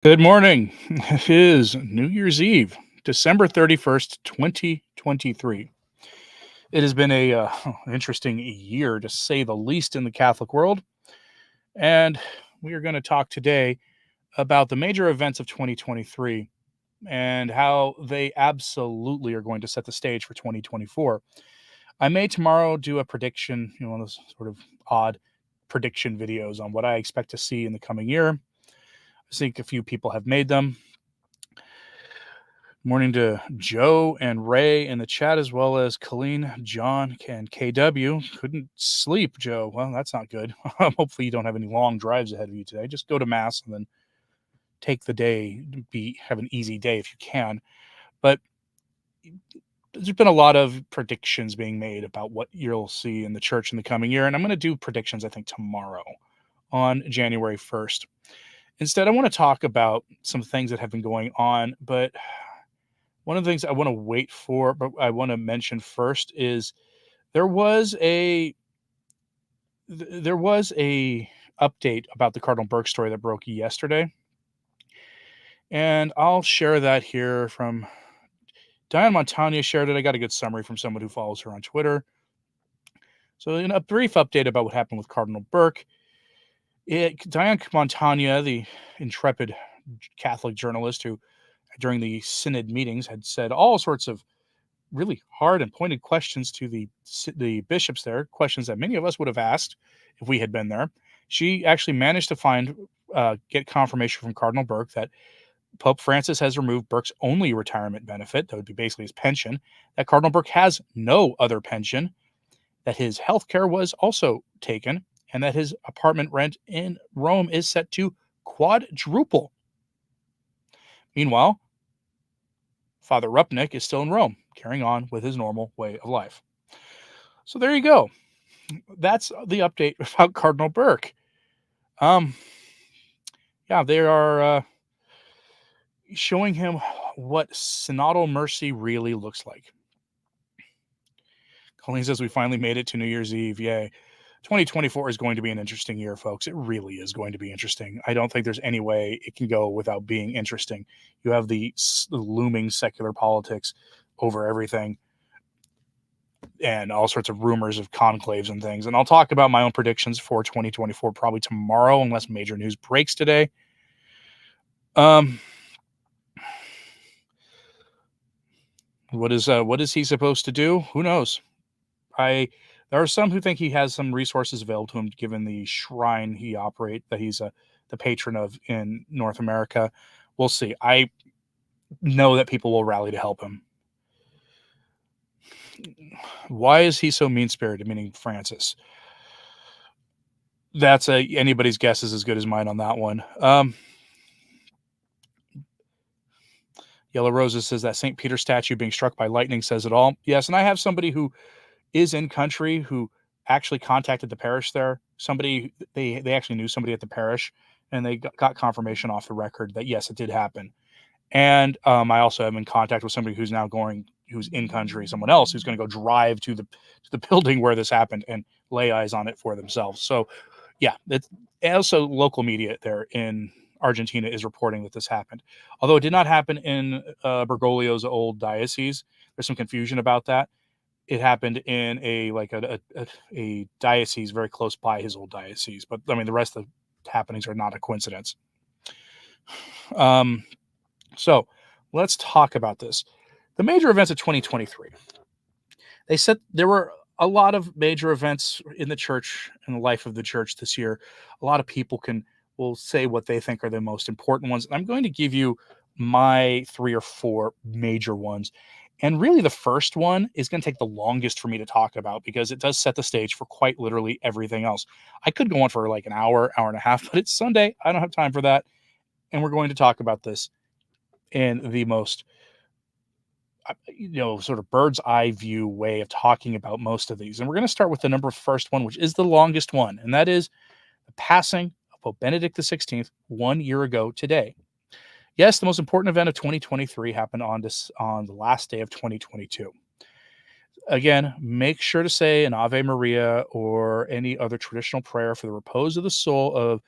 Good morning. It is New Year's Eve, December 31st, 2023. It has been a interesting year, to say the least, in the Catholic world. And we are going to talk today about the major events of 2023 and how they absolutely are going to set the stage for 2024. I may tomorrow do a prediction, one of those sort of odd prediction videos on what I expect to see in the coming year. I think a few people have made them. Morning to Joe and Ray in the chat, as well as Colleen, John, and KW. Couldn't sleep, Joe. Well, that's not good. Hopefully, you don't have any long drives ahead of you today. Just go to Mass and then take the day, have an easy day if you can. But there's been a lot of predictions being made about what you'll see in the church in the coming year. And I'm going to do predictions, I think, tomorrow on January 1st. Instead, I want to talk about some things that have been going on, but one of the things I want to wait for, but I want to mention first, is there was a there was a update about the Cardinal Burke story that broke yesterday, and I'll share that here from Diane Montagna shared it. I got a good summary from someone who follows her on Twitter. So, in a brief update about what happened with Cardinal Burke, Diane Montagna, the intrepid Catholic journalist who, during the synod meetings, had said all sorts of really hard and pointed questions to the bishops there, questions that many of us would have asked if we had been there. She actually managed to get confirmation from Cardinal Burke that Pope Francis has removed Burke's only retirement benefit, that would be basically his pension, that Cardinal Burke has no other pension, that his health care was also taken, and that his apartment rent in Rome is set to quadruple. Meanwhile, Father Rupnik is still in Rome, carrying on with his normal way of life. So there you go. That's the update about Cardinal Burke. Yeah, they are showing him what synodal mercy really looks like. Colleen says we finally made it to New Year's Eve. Yay. 2024 is going to be an interesting year, folks. It really is going to be interesting. I don't think there's any way it can go without being interesting. You have the looming secular politics over everything, and all sorts of rumors of conclaves and things. And I'll talk about my own predictions for 2024 probably tomorrow, unless major news breaks today. What is he supposed to do? Who knows? There are some who think he has some resources available to him, given the shrine that he's the patron of in North America. We'll see. I know that people will rally to help him. Why is he so mean-spirited? Meaning Francis. That's anybody's guess is as good as mine on that one. Yellow Roses says that St. Peter statue being struck by lightning says it all. Yes, and I have somebody who is in country who actually contacted the parish there. Somebody they actually knew somebody at the parish, and they got confirmation off the record that yes, it did happen. And I also am in contact with somebody who's in country, someone else who's going to go drive to the building where this happened and lay eyes on it for themselves. So yeah, it's also local media there in Argentina is reporting that this happened. Although it did not happen in Bergoglio's old diocese. There's some confusion about that. It happened in a diocese very close by his old diocese. But I mean, the rest of the happenings are not a coincidence. So let's talk about this. The major events of 2023. They said there were a lot of major events in the church, in the life of the church this year. A lot of people will say what they think are the most important ones. And I'm going to give you my 3 or 4 major ones. And really, the first one is going to take the longest for me to talk about because it does set the stage for quite literally everything else. I could go on for like an hour, hour and a half, but it's Sunday. I don't have time for that. And we're going to talk about this in the most, sort of bird's eye view way of talking about most of these. And we're going to start with the first one, which is the longest one. And that is the passing of Pope Benedict XVI 1 year ago today. Yes, the most important event of 2023 happened on the last day of 2022. Again, make sure to say an Ave Maria or any other traditional prayer for the repose of the soul of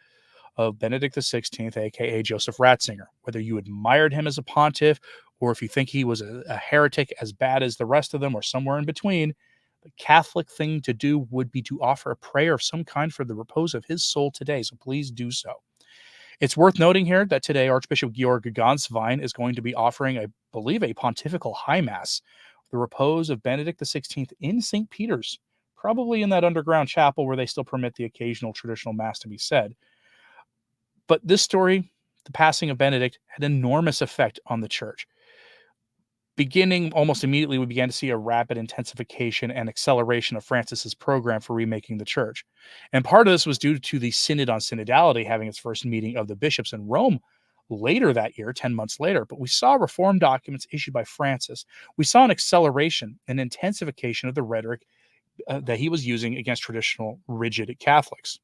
of Benedict XVI, aka Joseph Ratzinger. Whether you admired him as a pontiff, or if you think he was a heretic as bad as the rest of them, or somewhere in between, the Catholic thing to do would be to offer a prayer of some kind for the repose of his soul today. So please do so. It's worth noting here that today Archbishop Georg Gonswein is going to be offering, I believe, a pontifical high mass, the repose of Benedict XVI in St. Peter's, probably in that underground chapel where they still permit the occasional traditional mass to be said. But this story, the passing of Benedict, had enormous effect on the church. Beginning almost immediately, we began to see a rapid intensification and acceleration of Francis's program for remaking the church. And part of this was due to the Synod on Synodality having its first meeting of the bishops in Rome later that year, 10 months later. But we saw reform documents issued by Francis. We saw an acceleration and intensification of the rhetoric that he was using against traditional rigid Catholics.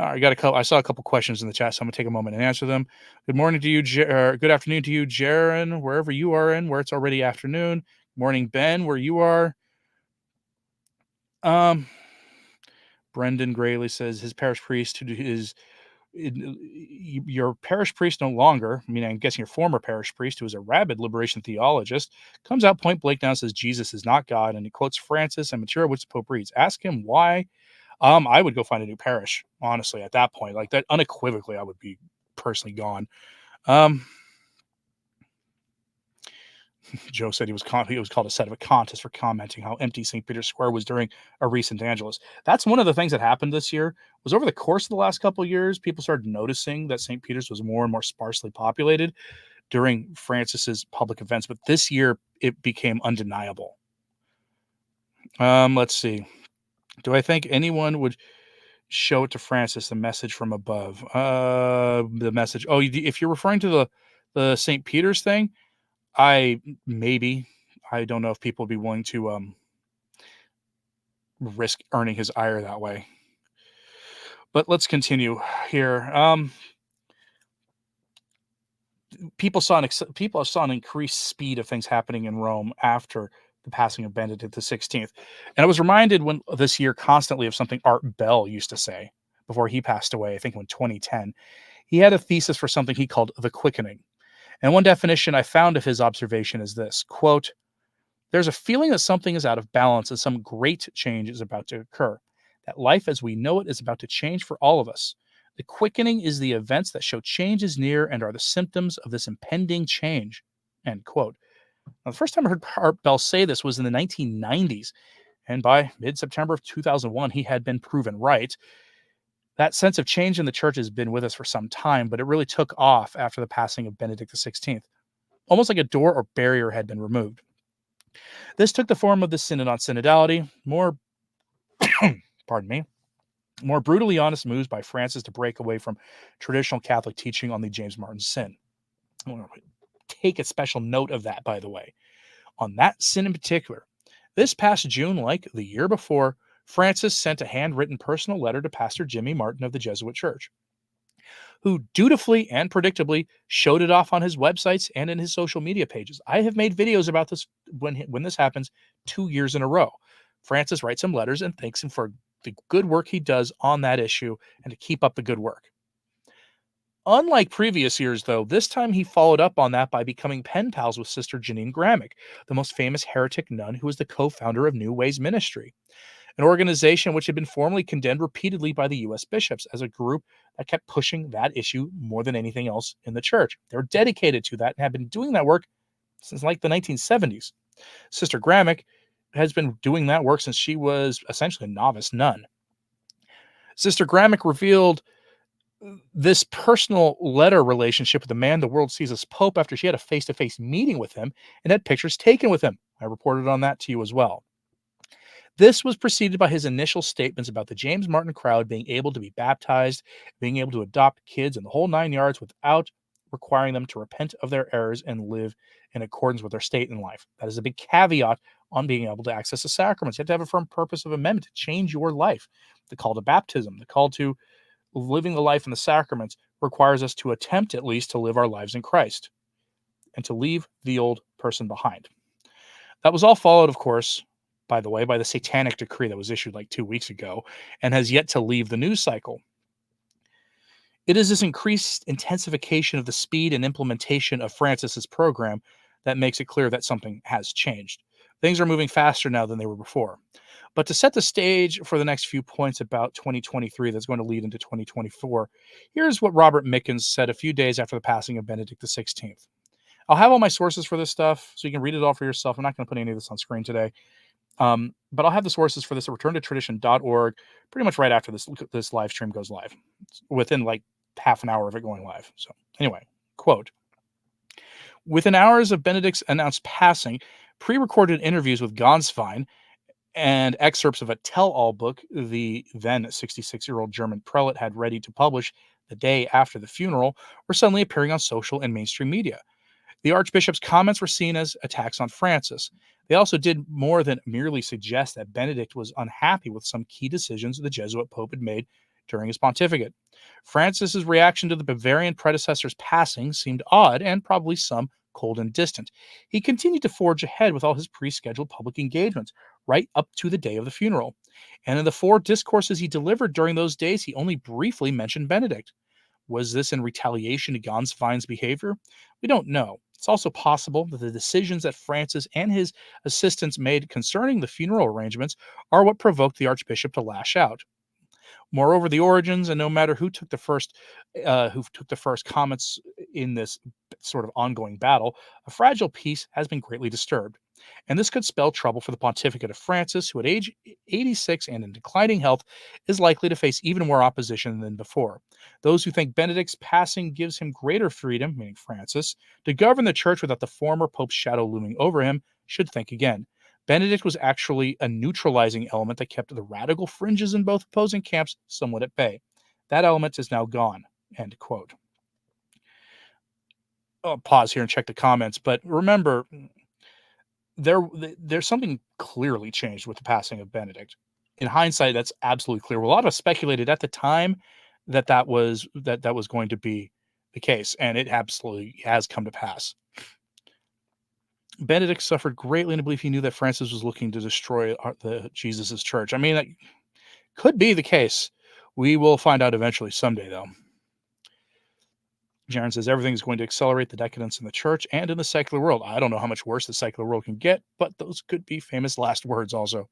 I saw a couple questions in the chat, so I'm gonna take a moment and answer them. Good morning to you, good afternoon to you, Jaron, wherever you are where it's already afternoon. Morning, Ben, where you are. Brendan Grayley says his parish priest your parish priest no longer, I mean, I'm guessing your former parish priest, who is a rabid liberation theologist, comes out point blank now and says Jesus is not God, and he quotes Francis and material which the Pope reads. Ask him why. I would go find a new parish, honestly, at that point. Like that, unequivocally, I would be personally gone. Joe said he was called a set of a contest for commenting how empty St. Peter's Square was during a recent Angelus. That's one of the things that happened this year, was over the course of the last couple of years, people started noticing that St. Peter's was more and more sparsely populated during Francis's public events. But this year, it became undeniable. Let's see. Do I think anyone would show it to Francis, the message from above? The message. Oh, if you're referring to the St. Peter's thing, I don't know if people would be willing to risk earning his ire that way. But let's continue here. People saw an increased speed of things happening in Rome after the passing of Benedict XVI. And I was reminded this year constantly of something Art Bell used to say before he passed away, I think in 2010. He had a thesis for something he called the quickening. And one definition I found of his observation is this, quote, "There's a feeling that something is out of balance and some great change is about to occur. That life as we know it is about to change for all of us. The quickening is the events that show change is near and are the symptoms of this impending change." End quote. Now, the first time I heard Art Bell say this was in the 1990s, and by mid-September of 2001, he had been proven right. That sense of change in the church has been with us for some time, but it really took off after the passing of Benedict XVI, almost like a door or barrier had been removed. This took the form of the Synod on Synodality, more brutally honest moves by Francis to break away from traditional Catholic teaching on the James Martin sin. I want to take a special note of that, by the way. On that sin in particular, this past June, like the year before, Francis sent a handwritten personal letter to Pastor Jimmy Martin of the Jesuit Church, who dutifully and predictably showed it off on his websites and in his social media pages. I have made videos about this when this happens 2 years in a row. Francis writes him letters and thanks him for the good work he does on that issue and to keep up the good work. Unlike previous years, though, this time he followed up on that by becoming pen pals with Sister Janine Gramick, the most famous heretic nun who was the co-founder of New Ways Ministry, an organization which had been formally condemned repeatedly by the U.S. bishops as a group that kept pushing that issue more than anything else in the church. They were dedicated to that and have been doing that work since like the 1970s. Sister Gramick has been doing that work since she was essentially a novice nun. Sister Gramick revealed this personal letter relationship with the man the world sees as Pope after she had a face-to-face meeting with him and had pictures taken with him. I reported on that to you as well. This was preceded by his initial statements about the James Martin crowd being able to be baptized, being able to adopt kids, and the whole 9 yards without requiring them to repent of their errors and live in accordance with their state in life. That is a big caveat on being able to access the sacraments. You have to have a firm purpose of amendment to change your life. The call to baptism, the call to living the life in the sacraments requires us to attempt at least to live our lives in Christ and to leave the old person behind. That was all followed, of course, by the way, by the satanic decree that was issued like 2 weeks ago and has yet to leave the news cycle. It is this increased intensification of the speed and implementation of Francis's program that makes it clear that something has changed. Things are moving faster now than they were before. But to set the stage for the next few points about 2023 that's going to lead into 2024, here's what Robert Mickens said a few days after the passing of Benedict XVI. I'll have all my sources for this stuff so you can read it all for yourself. I'm not going to put any of this on screen today. But I'll have the sources for this at returntotradition.org pretty much right after this live stream goes live, within like half an hour of it going live. So anyway, quote, within hours of Benedict's announced passing, pre-recorded interviews with Gonswein and excerpts of a tell-all book the then 66-year-old German prelate had ready to publish the day after the funeral were suddenly appearing on social and mainstream media. The Archbishop's comments were seen as attacks on Francis. They also did more than merely suggest that Benedict was unhappy with some key decisions the Jesuit Pope had made during his pontificate. Francis's reaction to the Bavarian predecessor's passing seemed odd and probably some cold and distant. He continued to forge ahead with all his pre-scheduled public engagements, right up to the day of the funeral. And in the 4 discourses he delivered during those days, he only briefly mentioned Benedict. Was this in retaliation to Gonswein's behavior? We don't know. It's also possible that the decisions that Francis and his assistants made concerning the funeral arrangements are what provoked the Archbishop to lash out. Moreover, the origins, and no matter who took the first comments in this sort of ongoing battle, a fragile peace has been greatly disturbed. And this could spell trouble for the pontificate of Francis, who at age 86 and in declining health is likely to face even more opposition than before. Those who think Benedict's passing gives him greater freedom, meaning Francis, to govern the church without the former pope's shadow looming over him, should think again. Benedict was actually a neutralizing element that kept the radical fringes in both opposing camps somewhat at bay. That element is now gone. End quote. I'll pause here and check the comments, but remember, there's something clearly changed with the passing of Benedict. In hindsight, that's absolutely clear. Well, a lot of us speculated at the time that was going to be the case, and it absolutely has come to pass. Benedict suffered greatly in the belief he knew that Francis was looking to destroy Jesus's church. I mean, that could be the case. We will find out eventually someday, though. Jaron says everything is going to accelerate the decadence in the church and in the secular world. I don't know how much worse the secular world can get, but those could be famous last words also.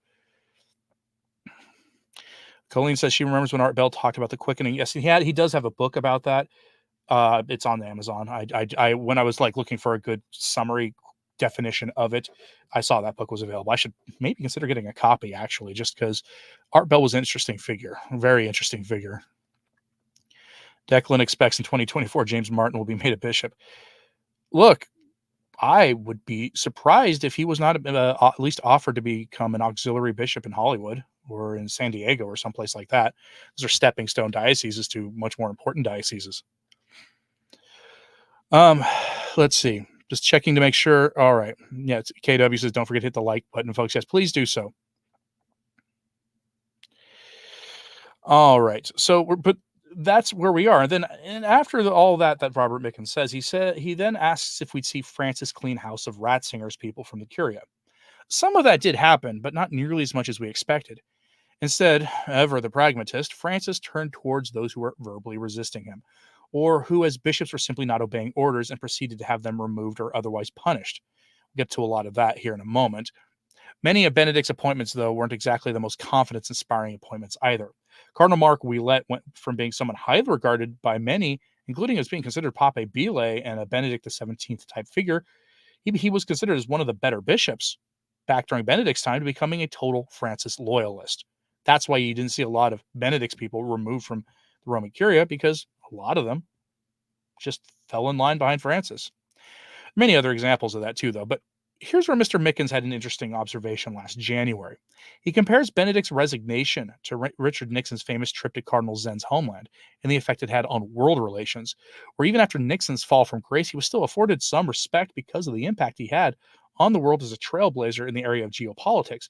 Colleen says she remembers when Art Bell talked about the quickening. Yes, he does have a book about that. It's on Amazon. I when I was like looking for a good summary definition of it, I saw that book was available. I should maybe consider getting a copy, actually, just because Art Bell was an interesting figure, a very interesting figure. Declan expects in 2024 James Martin will be made a bishop. Look, I would be surprised if he was not at least offered to become an auxiliary bishop in Hollywood or in San Diego or someplace like that. Those are stepping stone dioceses to much more important dioceses. Let's see. Just checking to make sure. All right. Yeah, KW says, don't forget to hit the like button, folks. Yes, please do so. All right. So, but that's where we are. And after all that Robert Mickens says, he then asks if we'd see Francis clean house of Ratzinger's people from the Curia. Some of that did happen, but not nearly as much as we expected. Instead, ever the pragmatist, Francis turned towards those who were verbally resisting him, or who as bishops were simply not obeying orders, and proceeded to have them removed or otherwise punished. We'll get to a lot of that here in a moment. Many of Benedict's appointments, though, weren't exactly the most confidence-inspiring appointments either. Cardinal Mark Ouellet went from being someone highly regarded by many, including as being considered Pape Bile and a Benedict XVII type figure. He was considered as one of the better bishops back during Benedict's time, to becoming a total Francis loyalist. That's why you didn't see a lot of Benedict's people removed from the Roman Curia, because a lot of them just fell in line behind Francis. Many other examples of that too, though. But here's where Mr. Mickens had an interesting observation last January. He compares Benedict's resignation to Richard Nixon's famous trip to Cardinal Zen's homeland and the effect it had on world relations, where even after Nixon's fall from grace, he was still afforded some respect because of the impact he had on the world as a trailblazer in the area of geopolitics.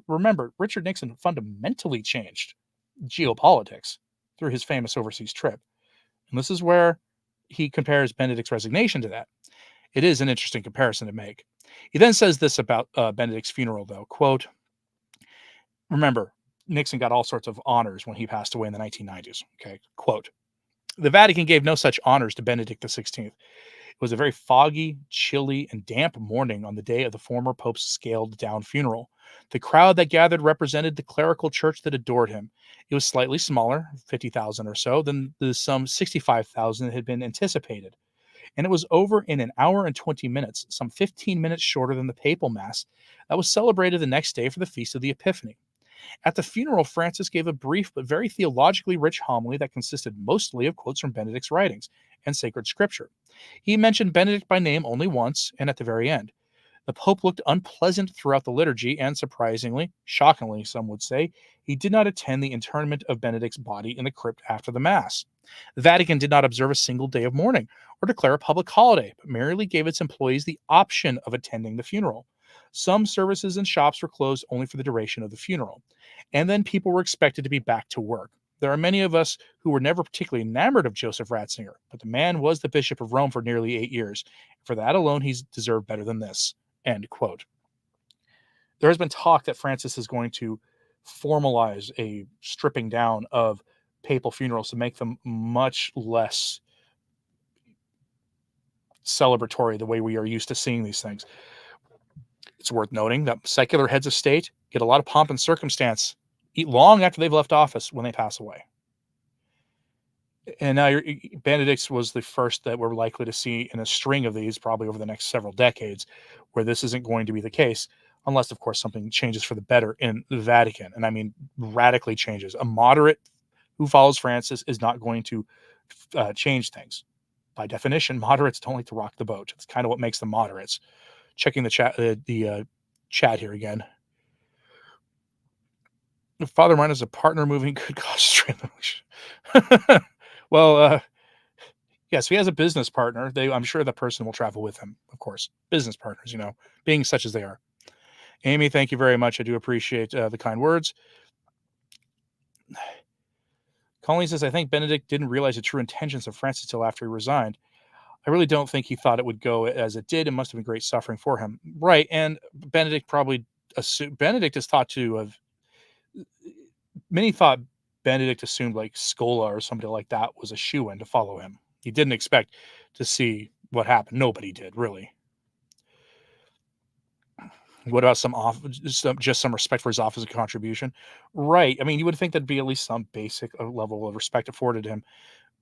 Remember, Richard Nixon fundamentally changed geopolitics through his famous overseas trip. And this is where he compares Benedict's resignation to that. It is an interesting comparison to make. He then says this about Benedict's funeral, though, quote, remember, Nixon got all sorts of honors when he passed away in the 1990s. Okay, quote, The Vatican gave no such honors to Benedict XVI. It was a very foggy, chilly, and damp morning on the day of the former pope's scaled down funeral. The crowd that gathered represented the clerical church that adored him. It was slightly smaller, 50,000 or so, than the some 65,000 that had been anticipated. And it was over in an hour and 20 minutes, some 15 minutes shorter than the papal mass that was celebrated the next day for the Feast of the Epiphany. At the funeral, Francis gave a brief but very theologically rich homily that consisted mostly of quotes from Benedict's writings and sacred scripture. He mentioned Benedict by name only once and at the very end. The Pope looked unpleasant throughout the liturgy, and surprisingly, shockingly, some would say, he did not attend the interment of Benedict's body in the crypt after the Mass. The Vatican did not observe a single day of mourning or declare a public holiday, but merely gave its employees the option of attending the funeral. Some services and shops were closed only for the duration of the funeral, and then people were expected to be back to work. There are many of us who were never particularly enamored of Joseph Ratzinger, but the man was the Bishop of Rome for nearly 8 years. For that alone, he's deserved better than this. End quote. There has been talk that Francis is going to formalize a stripping down of papal funerals to make them much less celebratory the way we are used to seeing these things. It's worth noting that secular heads of state get a lot of pomp and circumstance long after they've left office when they pass away. And now Benedict's was the first that we're likely to see in a string of these, probably over the next several decades, where this isn't going to be the case, unless, of course, something changes for the better in the Vatican. And I mean, radically changes. A moderate who follows Francis is not going to change things. By definition, moderates don't like to rock the boat. It's kind of what makes them moderates. Checking the chat here again. Father Mine is a partner moving could cause well, yes, he has a business partner. I'm sure the person will travel with him, of course. Business partners, being such as they are. Amy, thank you very much. I do appreciate the kind words. Colleen says, I think Benedict didn't realize the true intentions of Francis until after he resigned. I really don't think he thought it would go as it did. It must have been great suffering for him. Right. And Benedict Benedict is thought to have, many thought Benedict assumed like Scola or somebody like that was a shoo-in to follow him. He didn't expect to see what happened. Nobody did, really. What about just some respect for his office and contribution? Right. I mean, you would think there'd be at least some basic level of respect afforded him,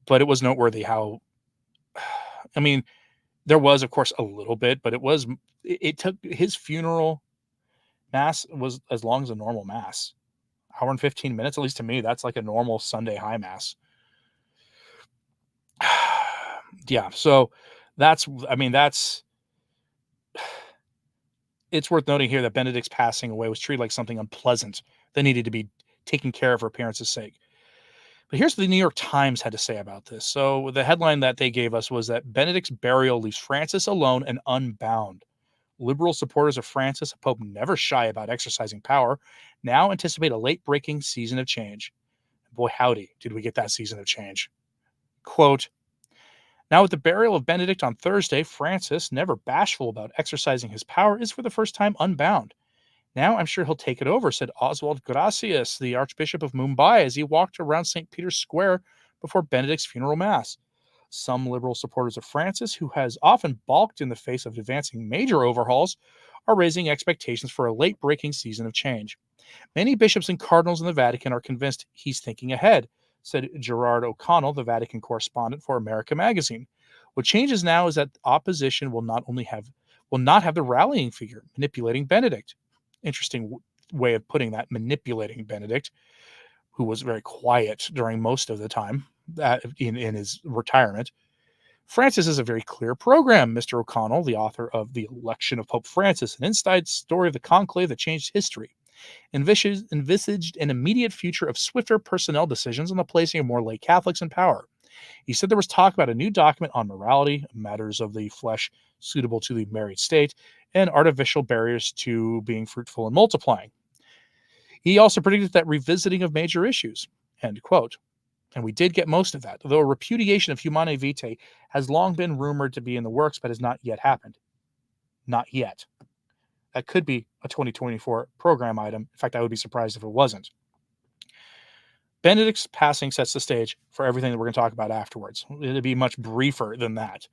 but it was noteworthy how, I mean, there was, of course, a little bit, but it took his funeral mass was as long as a normal mass. Hour and 15 minutes, at least to me, that's like a normal Sunday high mass. Yeah. So it's worth noting here that Benedict's passing away was treated like something unpleasant that needed to be taken care of for appearance's sake. But here's what the New York Times had to say about this. So the headline that they gave us was that Benedict's burial leaves Francis alone and unbound. Liberal supporters of Francis, a pope never shy about exercising power, now anticipate a late-breaking season of change. Boy, howdy, did we get that season of change. Quote, now with the burial of Benedict on Thursday, Francis, never bashful about exercising his power, is for the first time unbound. Now I'm sure he'll take it over, said Oswald Gracias, the Archbishop of Mumbai, as he walked around St. Peter's Square before Benedict's funeral mass. Some liberal supporters of Francis, who has often balked in the face of advancing major overhauls, are raising expectations for a late-breaking season of change. Many bishops and cardinals in the Vatican are convinced he's thinking ahead, said Gerard O'Connell, the Vatican correspondent for America magazine. What changes now is that opposition will not have the rallying figure manipulating Benedict. Interesting way of putting that, manipulating Benedict, who was very quiet during most of the time in his retirement. Francis is a very clear program, Mr. O'Connell, the author of The Election of Pope Francis, an inside story of the conclave that changed history, envisaged an immediate future of swifter personnel decisions on the placing of more lay Catholics in power. He said there was talk about a new document on morality, matters of the flesh suitable to the married state, and artificial barriers to being fruitful and multiplying. He also predicted that revisiting of major issues, end quote. And we did get most of that, though a repudiation of Humanae Vitae has long been rumored to be in the works, but has not yet happened. Not yet. That could be a 2024 program item. In fact, I would be surprised if it wasn't. Benedict's passing sets the stage for everything that we're going to talk about afterwards. It'll be much briefer than that.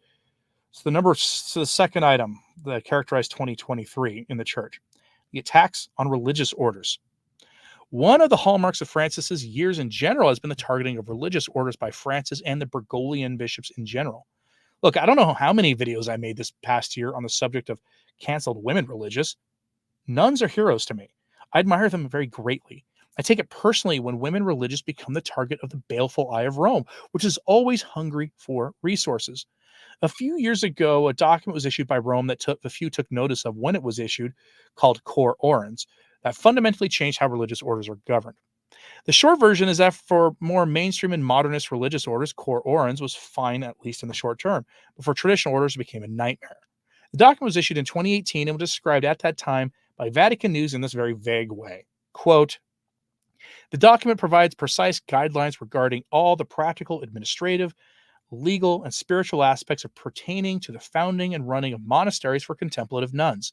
So the second item that characterized 2023 in the church, the attacks on religious orders. One of the hallmarks of Francis's years in general has been the targeting of religious orders by Francis and the Bergoglian bishops in general. Look, I don't know how many videos I made this past year on the subject of canceled women religious. Nuns are heroes to me. I admire them very greatly. I take it personally when women religious become the target of the baleful eye of Rome, which is always hungry for resources. A few years ago, a document was issued by Rome that the few took notice of when it was issued, called Cor Orans, that fundamentally changed how religious orders are governed. The short version is that for more mainstream and modernist religious orders, Cor Orans was fine, at least in the short term, but for traditional orders, it became a nightmare. The document was issued in 2018 and was described at that time by Vatican News in this very vague way. Quote, the document provides precise guidelines regarding all the practical, administrative, legal, and spiritual aspects of pertaining to the founding and running of monasteries for contemplative nuns.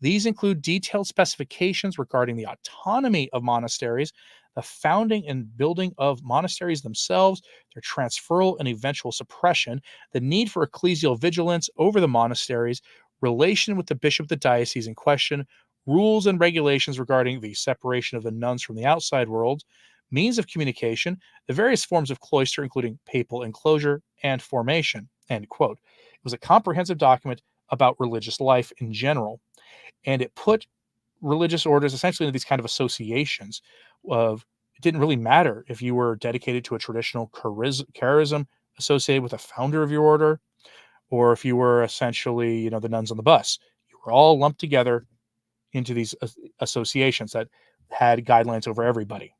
These include detailed specifications regarding the autonomy of monasteries, the founding and building of monasteries themselves, their transferal and eventual suppression, the need for ecclesial vigilance over the monasteries, relation with the bishop of the diocese in question, rules and regulations regarding the separation of the nuns from the outside world, means of communication, the various forms of cloister, including papal enclosure and formation. End quote. It was a comprehensive document about religious life in general, and it put religious orders essentially into these kind of associations of it didn't really matter if you were dedicated to a traditional charism associated with a founder of your order, or if you were essentially, the nuns on the bus. You were all lumped together into these associations that had guidelines over everybody.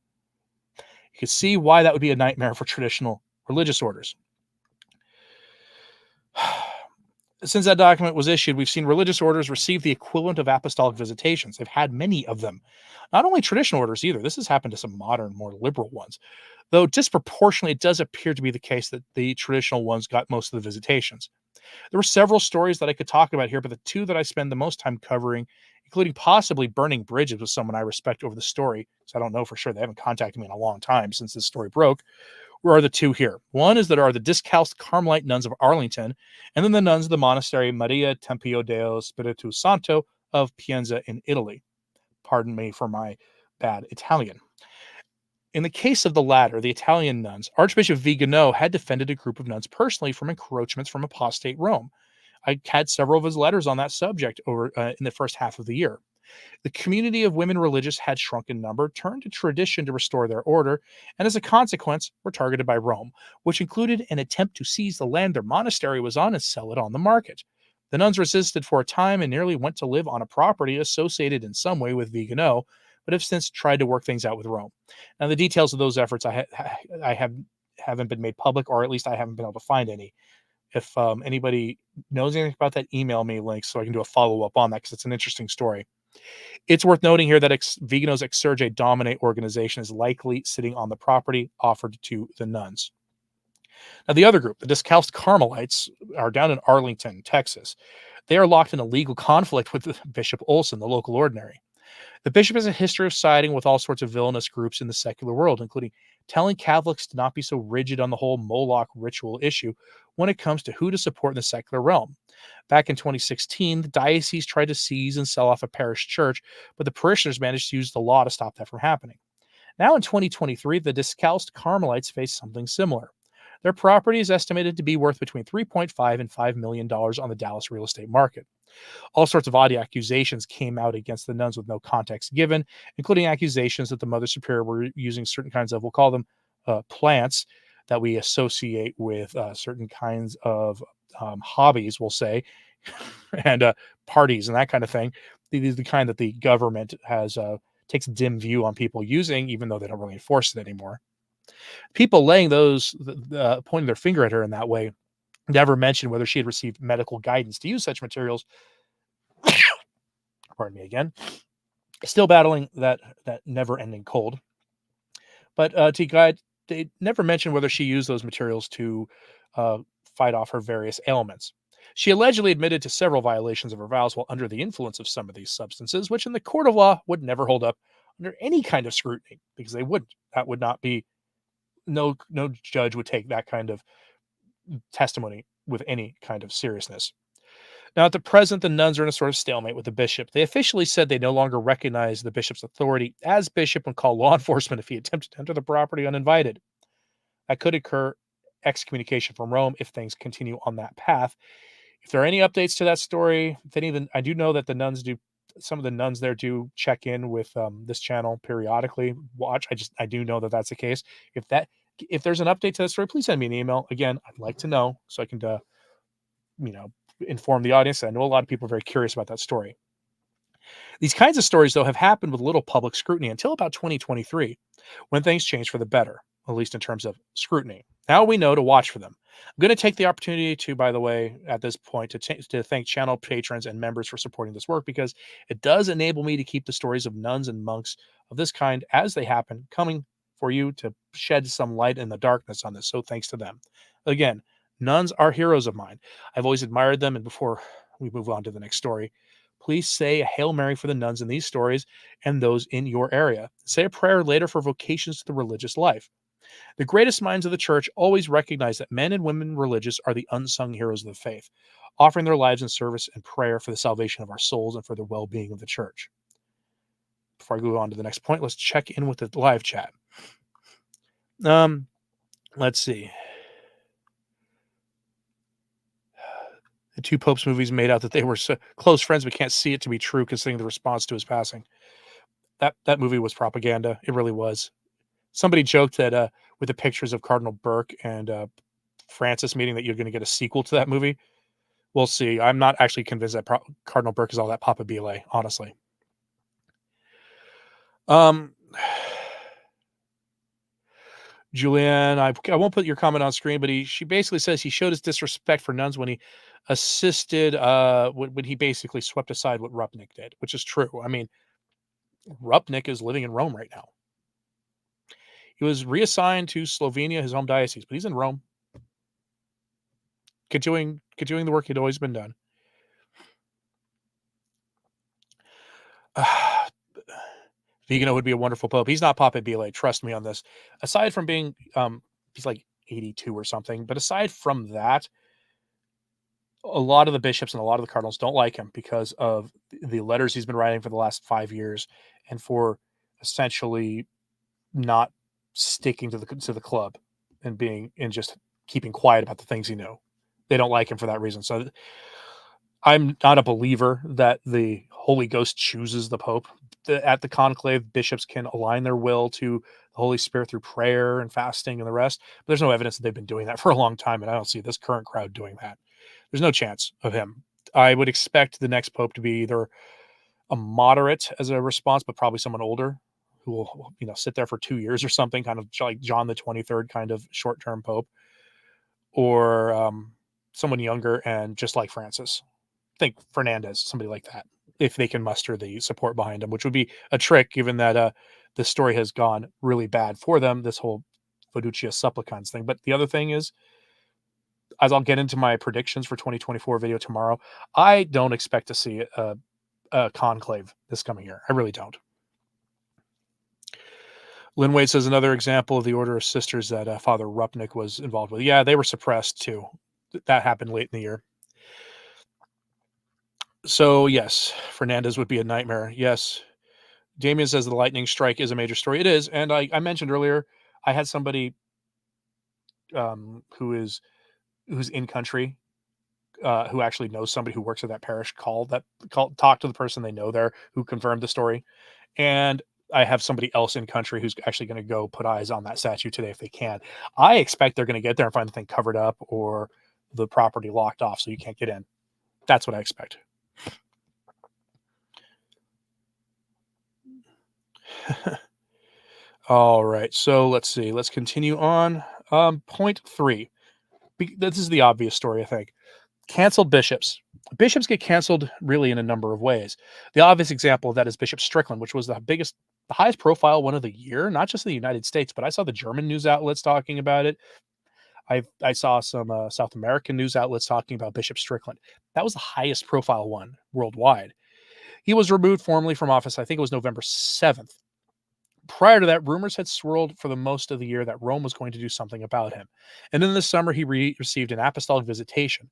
You could see why that would be a nightmare for traditional religious orders. Since that document was issued, we've seen religious orders receive the equivalent of apostolic visitations. They've had many of them. Not only traditional orders either. This has happened to some modern, more liberal ones. Though disproportionately, it does appear to be the case that the traditional ones got most of the visitations. There were several stories that I could talk about here, but the two that I spend the most time covering, including possibly burning bridges with someone I respect over the story, so I don't know for sure, they haven't contacted me in a long time since this story broke, are the two here. One is that are the discalced Carmelite nuns of Arlington, and then the nuns of the monastery Maria Tempio Deo Spiritu Santo of Pienza in Italy. Pardon me for my bad Italian. In the case of the latter, the Italian nuns, Archbishop Vigano had defended a group of nuns personally from encroachments from apostate Rome. I had several of his letters on that subject over in the first half of the year. The community of women religious had shrunk in number, turned to tradition to restore their order, and as a consequence, were targeted by Rome, which included an attempt to seize the land their monastery was on and sell it on the market. The nuns resisted for a time and nearly went to live on a property associated in some way with Vigano, but have since tried to work things out with Rome. Now, the details of those efforts haven't been made public, or at least I haven't been able to find any. If anybody knows anything about that, email me links so I can do a follow-up on that, because it's an interesting story. It's worth noting here that Vigano's Exsurge Domine organization is likely sitting on the property offered to the nuns. Now, the other group, the Discalced Carmelites, are down in Arlington, Texas. They are locked in a legal conflict with Bishop Olson, the local ordinary. The bishop has a history of siding with all sorts of villainous groups in the secular world, including telling Catholics to not be so rigid on the whole Moloch ritual issue when it comes to who to support in the secular realm. Back in 2016, the diocese tried to seize and sell off a parish church, but the parishioners managed to use the law to stop that from happening. Now in 2023, the Discalced Carmelites face something similar. Their property is estimated to be worth between $3.5 and $5 million on the Dallas real estate market. All sorts of odd accusations came out against the nuns with no context given, including accusations that the Mother Superior were using certain kinds of, we'll call them plants, that we associate with certain kinds of hobbies, we'll say, and parties and that kind of thing. These are the kind that the government has takes a dim view on people using, even though they don't really enforce it anymore. People laying those, pointing their finger at her in that way, never mentioned whether she had received medical guidance to use such materials. Pardon me again. Still battling that never-ending cold. But to guide, they never mentioned whether she used those materials to fight off her various ailments. She allegedly admitted to several violations of her vows while under the influence of some of these substances, which in the court of law would never hold up under any kind of scrutiny, because they wouldn't. That would not be no judge would take that kind of testimony with any kind of seriousness. Now, at the present, the nuns are in a sort of stalemate with the bishop. They officially said they no longer recognize the bishop's authority as bishop and call law enforcement if he attempted to enter the property uninvited. That could occur excommunication from Rome if things continue on that path. If there are any updates to that story, if any of the, I do know that the nuns do. Some of the nuns there do check in with this channel periodically. I do know that that's the case. If there's an update to that story, please send me an email. Again, I'd like to know so I can you know, inform the audience. I know a lot of people are very curious about that story. These kinds of stories, though, have happened with little public scrutiny until about 2023, when things changed for the better, at least in terms of scrutiny. Now we know to watch for them. I'm going to take the opportunity to, by the way, at this point, to thank channel patrons and members for supporting this work, because it does enable me to keep the stories of nuns and monks of this kind, as they happen, coming for you to shed some light in the darkness on this. So thanks to them. Again, nuns are heroes of mine. I've always admired them. And before we move on to the next story, please say a Hail Mary for the nuns in these stories and those in your area. Say a prayer later for vocations to the religious life. The greatest minds of the church always recognize that men and women religious are the unsung heroes of the faith, offering their lives in service and prayer for the salvation of our souls and for the well-being of the church. Before I go on to the next point, let's check in with the live chat. Let's see. The two popes movies made out that they were so close friends, but can't see it to be true considering the response to his passing. That movie was propaganda. It really was. Somebody joked that with the pictures of Cardinal Burke and Francis meeting that you're going to get a sequel to that movie. We'll see. I'm not actually convinced that Cardinal Burke is all that papabile, honestly. Julianne, I won't put your comment on screen, but she basically says he showed his disrespect for nuns when he assisted, when he basically swept aside what Rupnik did, which is true. I mean, Rupnik is living in Rome right now. He was reassigned to Slovenia, his home diocese, but he's in Rome, continuing the work he'd always been done. Vigano would be a wonderful pope. He's not papabile, trust me on this. Aside from being, he's like 82 or something, but aside from that, a lot of the bishops and a lot of the cardinals don't like him because of the letters he's been writing for the last 5 years, and for essentially not sticking to the club and just keeping quiet about the things he knew. They don't like him for that reason. So I'm not a believer that the Holy Ghost chooses the Pope. At the conclave, bishops can align their will to the Holy Spirit through prayer and fasting and the rest. But there's no evidence that they've been doing that for a long time, and I don't see this current crowd doing that. There's no chance of him. I would expect the next Pope to be either a moderate as a response, but probably someone older who will, sit there for 2 years or something, kind of like John the 23rd kind of short-term Pope, or someone younger and just like Francis. Think Fernandez, somebody like that, if they can muster the support behind him, which would be a trick given that the story has gone really bad for them, this whole Fiducia supplicans thing. But the other thing is, as I'll get into my predictions for 2024 video tomorrow, I don't expect to see a conclave this coming year. I really don't. Lynn Wade says another example of the Order of Sisters that Father Rupnik was involved with. Yeah, they were suppressed too. That happened late in the year. So, yes, Fernandez would be a nightmare. Yes. Damien says the lightning strike is a major story. It is. And I mentioned earlier, I had somebody who's in country, who actually knows somebody who works at that parish, talk to the person they know there who confirmed the story. And I have somebody else in country who's actually going to go put eyes on that statue today if they can. I expect they're going to get there and find the thing covered up or the property locked off so you can't get in. That's what I expect. All right, so let's see. Let's continue on. Point 3. This is the obvious story, I think. Canceled bishops. Bishops get canceled really in a number of ways. The obvious example of that is Bishop Strickland, which was the highest profile one of the year, not just in the United States, but I saw the German news outlets talking about it. I saw some South American news outlets talking about Bishop Strickland. That was the highest profile one worldwide. He was removed formally from office, I think it was November 7th. Prior to that, rumors had swirled for the most of the year that Rome was going to do something about him. And in the summer, he received an apostolic visitation,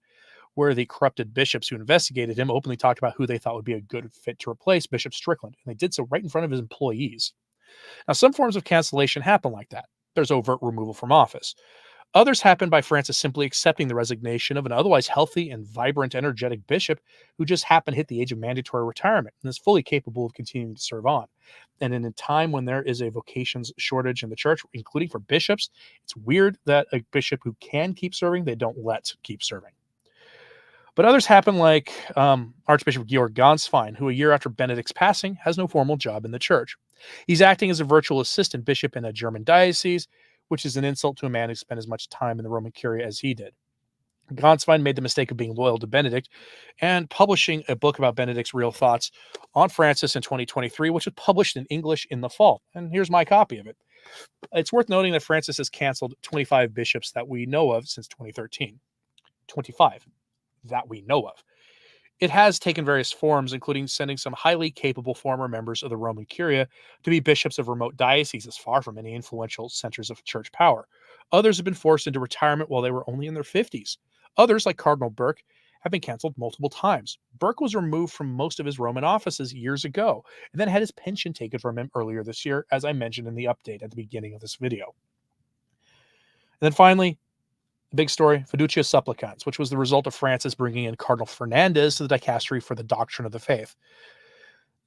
where the corrupted bishops who investigated him openly talked about who they thought would be a good fit to replace Bishop Strickland. And they did so right in front of his employees. Now, some forms of cancellation happen like that. There's overt removal from office. Others happen by Francis simply accepting the resignation of an otherwise healthy and vibrant, energetic bishop who just happened to hit the age of mandatory retirement and is fully capable of continuing to serve on. And in a time when there is a vocations shortage in the church, including for bishops, it's weird that a bishop who can keep serving, they don't let keep serving. But others happen like Archbishop Georg Ganswein, who a year after Benedict's passing has no formal job in the church. He's acting as a virtual assistant bishop in a German diocese, which is an insult to a man who spent as much time in the Roman Curia as he did. Ganswein made the mistake of being loyal to Benedict and publishing a book about Benedict's real thoughts on Francis in 2023, which was published in English in the fall. And here's my copy of it. It's worth noting that Francis has canceled 25 bishops that we know of since 2013. 25 that we know of. It has taken various forms, including sending some highly capable former members of the Roman Curia to be bishops of remote dioceses far from any influential centers of church power. Others have been forced into retirement while they were only in their 50s. Others, like Cardinal Burke, have been canceled multiple times. Burke was removed from most of his Roman offices years ago, and then had his pension taken from him earlier this year, as I mentioned in the update at the beginning of this video. And then finally, big story, Fiducia supplicans, which was the result of Francis bringing in Cardinal Fernandez to the dicastery for the doctrine of the faith.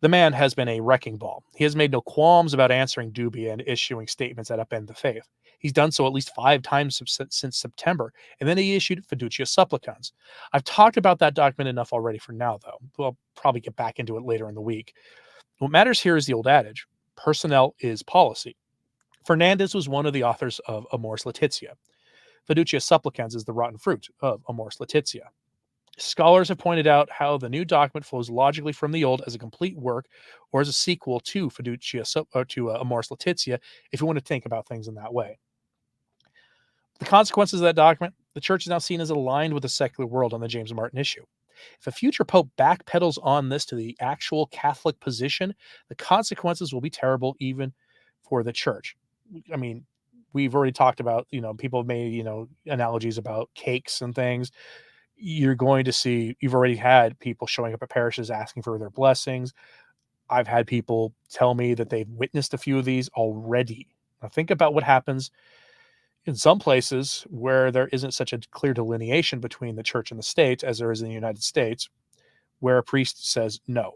The man has been a wrecking ball. He has made no qualms about answering dubia and issuing statements that upend the faith. He's done so at least 5 times since September, and then he issued Fiducia supplicans. I've talked about that document enough already for now, though. We'll probably get back into it later in the week. What matters here is the old adage, personnel is policy. Fernandez was one of the authors of Amoris Laetitia. Fiducia supplicans is the rotten fruit of Amoris Laetitia. Scholars have pointed out how the new document flows logically from the old as a complete work or as a sequel to Amoris Laetitia, if you want to think about things in that way. The consequences of that document, the church is now seen as aligned with the secular world on the James Martin issue. If a future pope backpedals on this to the actual Catholic position, the consequences will be terrible even for the church. I mean, we've already talked about, people have made, analogies about cakes and things. You're going to see, you've already had people showing up at parishes asking for their blessings. I've had people tell me that they've witnessed a few of these already. Now think about what happens in some places where there isn't such a clear delineation between the church and the state as there is in the United States, where a priest says no.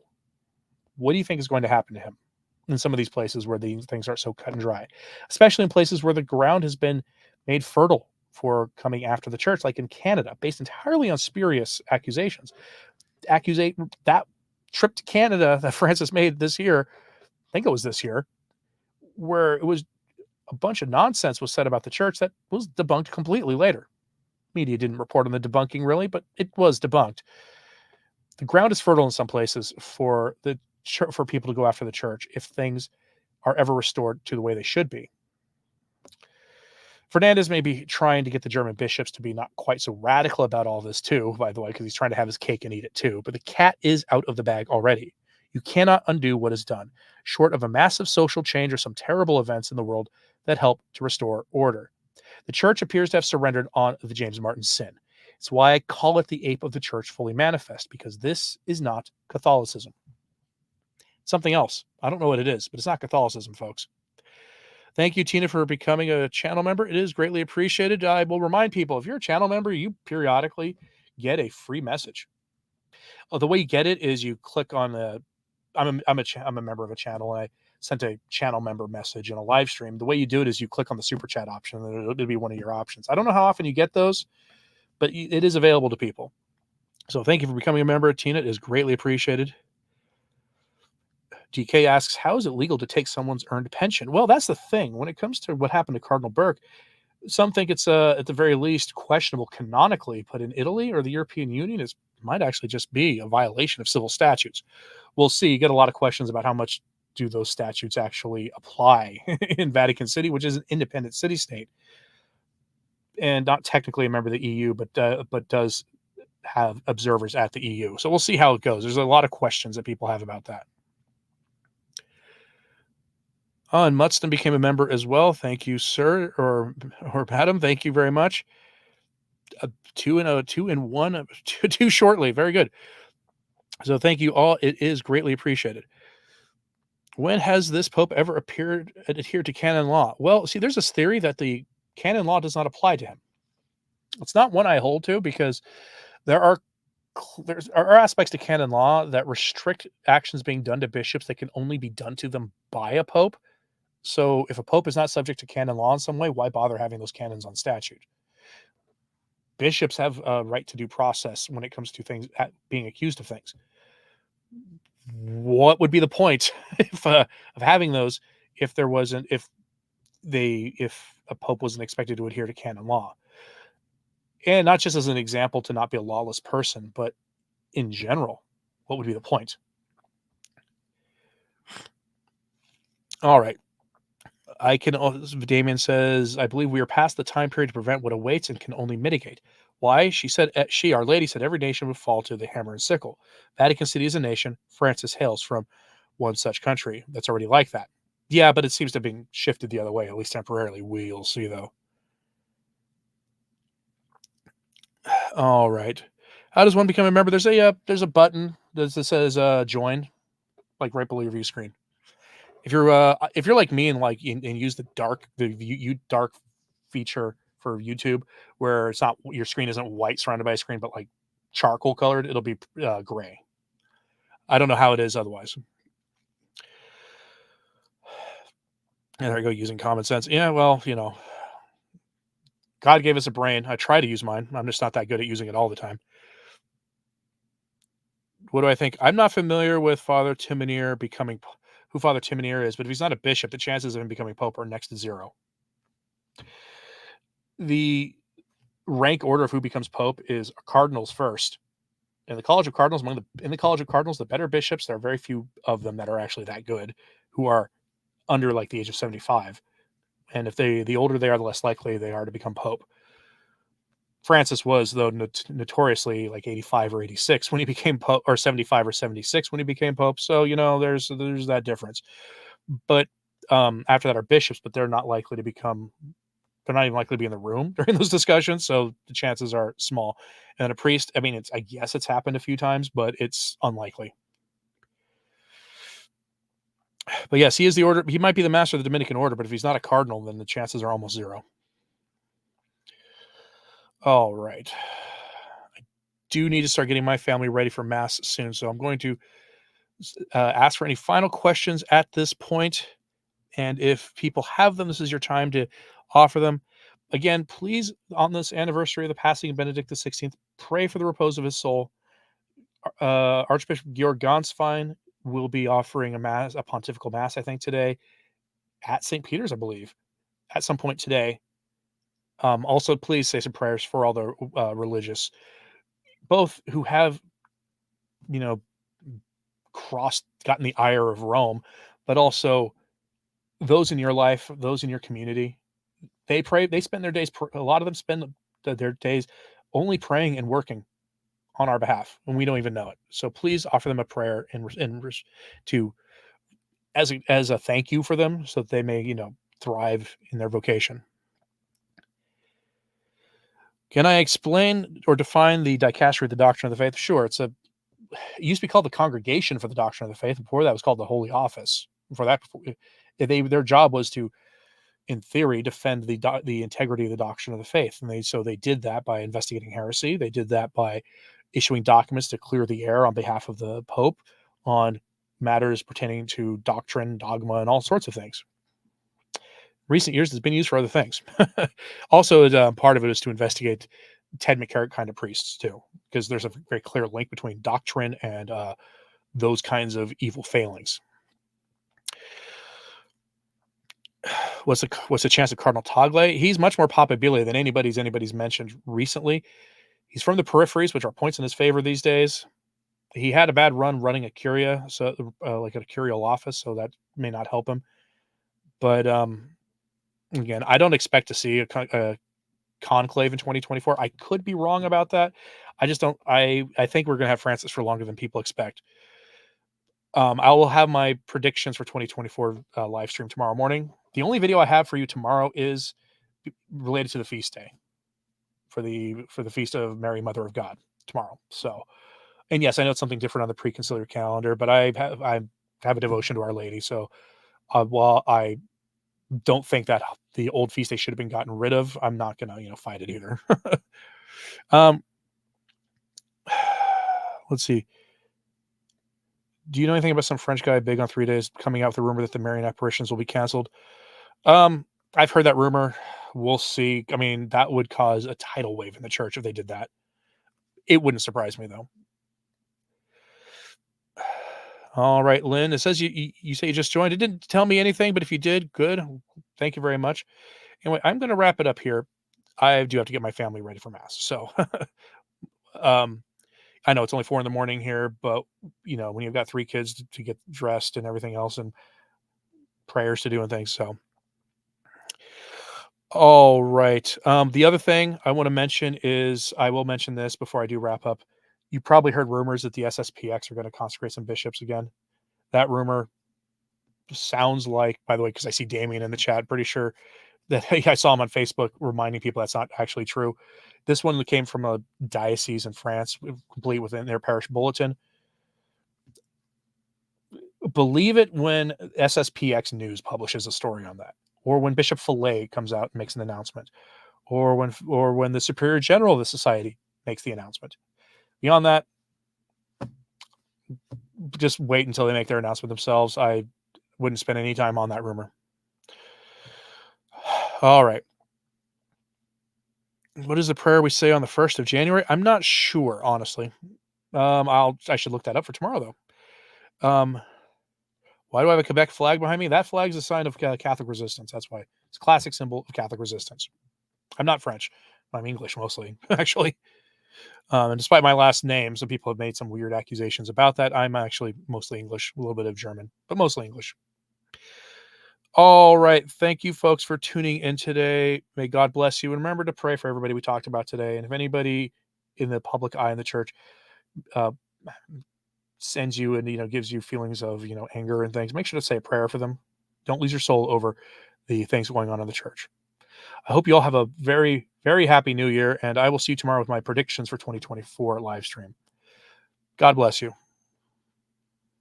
What do you think is going to happen to him in some of these places where these things are so cut and dry, especially in places where the ground has been made fertile for coming after the church, like in Canada, based entirely on spurious accusations? That trip to Canada that Francis made this year, I think it was this year, where it was a bunch of nonsense was said about the church that was debunked completely later. Media didn't report on the debunking really, but it was debunked. The ground is fertile in some places for people to go after the church if things are ever restored to the way they should be. Fernandez may be trying to get the German bishops to be not quite so radical about all this too, by the way, because he's trying to have his cake and eat it too. But the cat is out of the bag already. You cannot undo what is done, short of a massive social change or some terrible events in the world that help to restore order. The church appears to have surrendered on the James Martin sin. It's why I call it the ape of the church fully manifest, because this is not Catholicism. Something else. I don't know what it is, but it's not Catholicism, folks. Thank you, Tina, for becoming a channel member. It is greatly appreciated. I will remind people, if you're a channel member, you periodically get a free message. The way you get it is you click on I'm a member of a channel, and I sent a channel member message in a live stream. The way you do it is you click on the super chat option, and it'll be one of your options. I don't know how often you get those, but it is available to people. So thank you for becoming a member, Tina. It is greatly appreciated. DK asks, how is it legal to take someone's earned pension? Well, that's the thing. When it comes to what happened to Cardinal Burke, some think it's at the very least questionable canonically, but in Italy or the European Union, it might actually just be a violation of civil statutes. We'll see. You get a lot of questions about how much do those statutes actually apply in Vatican City, which is an independent city-state and not technically a member of the EU, but does have observers at the EU. So we'll see how it goes. There's a lot of questions that people have about that. Oh, and Mutston became a member as well. Thank you, sir, or madam. Thank you very much. 2 and 1, two shortly. Very good. So thank you all. It is greatly appreciated. When has this pope ever adhered to canon law? Well, see, there's this theory that the canon law does not apply to him. It's not one I hold to because there are aspects to canon law that restrict actions being done to bishops that can only be done to them by a pope. So if a pope is not subject to canon law in some way, why bother having those canons on statute? Bishops have a right to due process when it comes to things being accused of things. What would be the point of having those if a pope wasn't expected to adhere to canon law? And not just as an example to not be a lawless person, but in general, what would be the point? All right. Damien says, I believe we are past the time period to prevent what awaits and can only mitigate. Why? Our Lady said every nation would fall to the hammer and sickle. Vatican City is a nation. Francis hails from one such country that's already like that. Yeah, but it seems to have been shifted the other way, at least temporarily. We'll see, though. All right. How does one become a member? There's a button that says join, like right below your view screen. If you're like me and use the dark feature for YouTube, where it's not, your screen isn't white surrounded by a screen, but like charcoal colored, it'll be gray. I don't know how it is otherwise. And there I go, using common sense. Yeah, well, God gave us a brain. I try to use mine. I'm just not that good at using it all the time. What do I think? I'm not familiar with Father Timonier who Father Timonier is, but if he's not a bishop, the chances of him becoming pope are next to zero. The rank order of who becomes pope is cardinals first. In the College of Cardinals, the better bishops, there are very few of them that are actually that good, who are under like the age of 75. And if the older they are, the less likely they are to become pope. Francis was, though, notoriously like 85 or 86 when he became pope, or 75 or 76 when he became pope. So, there's that difference. But after that are bishops, but they're not even likely to be in the room during those discussions. So the chances are small. And a priest, I guess it's happened a few times, but it's unlikely. But yes, he is the order. He might be the master of the Dominican order, but if he's not a cardinal, then the chances are almost zero. All right. I do need to start getting my family ready for mass soon. So I'm going to ask for any final questions at this point. And if people have them, this is your time to offer them. Again, please, on this anniversary of the passing of Benedict XVI, pray for the repose of his soul. Archbishop Georg Gonswein will be offering a pontifical mass, I think, today at St. Peter's, I believe, at some point today. Also, please say some prayers for all the religious, both who have, gotten the ire of Rome, but also those in your life, those in your community. They pray. They spend their days. A lot of them spend their days only praying and working on our behalf, and we don't even know it. So please offer them a prayer as a thank you for them, so that they may thrive in their vocation. Can I explain or define the dicastery of the doctrine of the faith? Sure. It used to be called the Congregation for the Doctrine of the Faith. Before that was called the Holy Office. Their job was to, in theory, defend the integrity of the doctrine of the faith. And they did that by investigating heresy. They did that by issuing documents to clear the air on behalf of the Pope on matters pertaining to doctrine, dogma, and all sorts of things. Recent years, it's been used for other things. Also, part of it is to investigate Ted McCarrick kind of priests too, because there's a very clear link between doctrine and those kinds of evil failings. What's the chance of Cardinal Tagle? He's much more papabile than anybody's mentioned recently. He's from the peripheries, which are points in his favor these days. He had a bad run running a curia, so like a curial office, so that may not help him. But again, I don't expect to see a conclave in 2024. I could be wrong about that. I just don't. I think we're going to have Francis for longer than people expect. I will have my predictions for 2024 live stream tomorrow morning. The only video I have for you tomorrow is related to the feast day for the feast of Mary, Mother of God tomorrow. So, and yes, I know it's something different on the pre-conciliar calendar, but I have a devotion to Our Lady. So, while I don't think that the old feast day should have been gotten rid of, I'm not gonna fight it either. um, let's see. Do you know anything about some French guy big on 3 days coming out with a rumor that the Marian apparitions will be canceled? Um, I've heard that rumor. We'll see. I mean, that would cause a tidal wave in the church if they did that. It wouldn't surprise me though. All right, Lynn. It says you say you just joined. It didn't tell me anything, but if you did, good. Thank you very much. Anyway, I'm going to wrap it up here. I do have to get my family ready for mass. So, um, I know it's only 4 in the morning here, but when you've got 3 kids to get dressed and everything else and prayers to do and things. So, all right. The other thing I want to mention is I will mention this before I do wrap up. You probably heard rumors that the SSPX are going to consecrate some bishops again. That rumor sounds like, by the way, because I see Damien in the chat, pretty sure that I saw him on Facebook reminding people that's not actually true. This one came from a diocese in France, complete within their parish bulletin. Believe it when SSPX News publishes a story on that, or when Bishop Fillet comes out and makes an announcement, or when the Superior General of the Society makes the announcement. Beyond that, just wait until they make their announcement themselves. I wouldn't spend any time on that rumor. All right. What is the prayer we say on the 1st of January? I'm not sure, honestly. I should look that up for tomorrow, though. Why do I have a Quebec flag behind me? That flag is a sign of Catholic resistance. That's why. It's a classic symbol of Catholic resistance. I'm not French. I'm English mostly, actually. And despite my last name, some people have made some weird accusations about that. I'm actually mostly English, a little bit of German, but mostly English. All right. Thank you, folks, for tuning in today. May God bless you. And remember to pray for everybody we talked about today. And if anybody in the public eye in the church uh, sends you and gives you feelings of anger and things, make sure to say a prayer for them. Don't lose your soul over the things going on in the church. I hope you all have a very, very happy new year, and I will see you tomorrow with my predictions for 2024 live stream. God bless you.